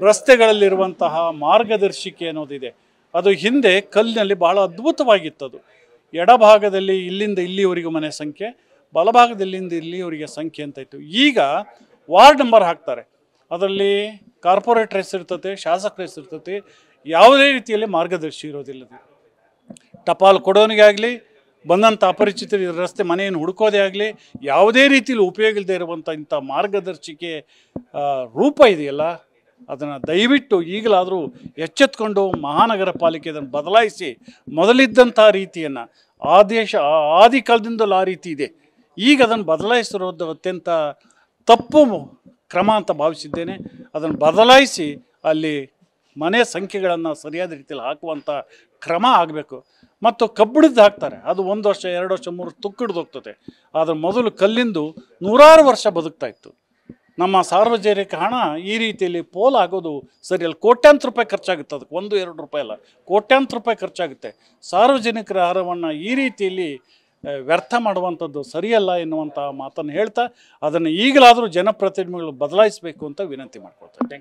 ರಸ್ತೆಗಳಲ್ಲಿರುವಂತಹ ಮಾರ್ಗದರ್ಶಿಕೆ ಅನ್ನೋದಿದೆ, ಅದು ಹಿಂದೆ ಕಲ್ಲಿನಲ್ಲಿ ಬಹಳ ಅದ್ಭುತವಾಗಿತ್ತದು. ಎಡಭಾಗದಲ್ಲಿ ಇಲ್ಲಿಂದ ಇಲ್ಲಿವರೆಗೂ ಮನೆ ಸಂಖ್ಯೆ, ಬಲಭಾಗದಲ್ಲಿ ಇಲ್ಲಿಂದ ಇಲ್ಲಿವರೆಗೆ ಸಂಖ್ಯೆ ಅಂತ ಇತ್ತು. ಈಗ ವಾರ್ಡ್ ನಂಬರ್ ಹಾಕ್ತಾರೆ, ಅದರಲ್ಲಿ ಕಾರ್ಪೊರೇಟರ್ ಹೆಸರಿರ್ತದೆ, ಶಾಸಕರ ಹೆಸರಿರ್ತದೆ, ಯಾವುದೇ ರೀತಿಯಲ್ಲಿ ಮಾರ್ಗದರ್ಶಿ ಇರೋದಿಲ್ಲ. ಟಪಾಲು ಕೊಡೋನಿಗೆ ಆಗಲಿ, ಬಂದಂಥ ಅಪರಿಚಿತರ ರಸ್ತೆ ಮನೆಯನ್ನು ಹುಡುಕೋದೇ ಆಗಲಿ, ಯಾವುದೇ ರೀತಿಯಲ್ಲಿ ಉಪಯೋಗ ಇಲ್ಲದೆ ಇರುವಂಥ ಇಂಥ ಮಾರ್ಗದರ್ಶಿಕೆ ರೂಪ ಇದೆಯಲ್ಲ, ಅದನ್ನು ದಯವಿಟ್ಟು ಈಗಲಾದರೂ ಎಚ್ಚೆತ್ಕೊಂಡು ಮಹಾನಗರ ಪಾಲಿಕೆ ಅದನ್ನು ಬದಲಾಯಿಸಿ ಮೊದಲಿದ್ದಂಥ ರೀತಿಯನ್ನು ಆದಿ ಕಾಲದಿಂದಲೂ ಆ ರೀತಿ ಇದೆ, ಈಗ ಅದನ್ನು ಬದಲಾಯಿಸಿರೋದು ಅತ್ಯಂತ ತಪ್ಪು ಕ್ರಮ ಅಂತ ಭಾವಿಸಿದ್ದೇನೆ. ಅದನ್ನು ಬದಲಾಯಿಸಿ ಅಲ್ಲಿ ಮನೆ ಸಂಖ್ಯೆಗಳನ್ನು ಸರಿಯಾದ ರೀತಿಯಲ್ಲಿ ಹಾಕುವಂಥ ಕ್ರಮ ಆಗಬೇಕು. ಮತ್ತು ಕಬ್ಬಿಣದ್ದು ಹಾಕ್ತಾರೆ, ಅದು 1 ವರ್ಷ 2 ವರ್ಷ 3 ತುಕ್ಕಿಡ್ದು ಹೋಗ್ತದೆ. ಆದರೆ ಮೊದಲು ಕಲ್ಲಿಂದು ನೂರಾರು ವರ್ಷ ಬದುಕ್ತಾ ಇತ್ತು. ನಮ್ಮ ಸಾರ್ವಜನಿಕ ಹಣ ಈ ರೀತಿಯಲ್ಲಿ ಪೋಲ್ ಆಗೋದು ಸರಿಯಲ್ಲ. ಕೋಟ್ಯಾಂತರ ರೂಪಾಯಿ ಖರ್ಚಾಗುತ್ತೆ, ಅದಕ್ಕೆ 1-2 ರೂಪಾಯಿ ಅಲ್ಲ, ಕೋಟ್ಯಾಂತರ ರೂಪಾಯಿ ಖರ್ಚಾಗುತ್ತೆ. ಸಾರ್ವಜನಿಕರ ಹಣವನ್ನು ಈ ರೀತಿಯಲ್ಲಿ ವ್ಯರ್ಥ ಮಾಡುವಂಥದ್ದು ಸರಿಯಲ್ಲ ಎನ್ನುವಂಥ ಮಾತನ್ನು ಹೇಳ್ತಾ, ಅದನ್ನು ಈಗಲಾದರೂ ಜನಪ್ರತಿನಿಧಿಗಳು ಬದಲಾಯಿಸಬೇಕು ಅಂತ ವಿನಂತಿ ಮಾಡ್ಕೊಳ್ತಾರೆ.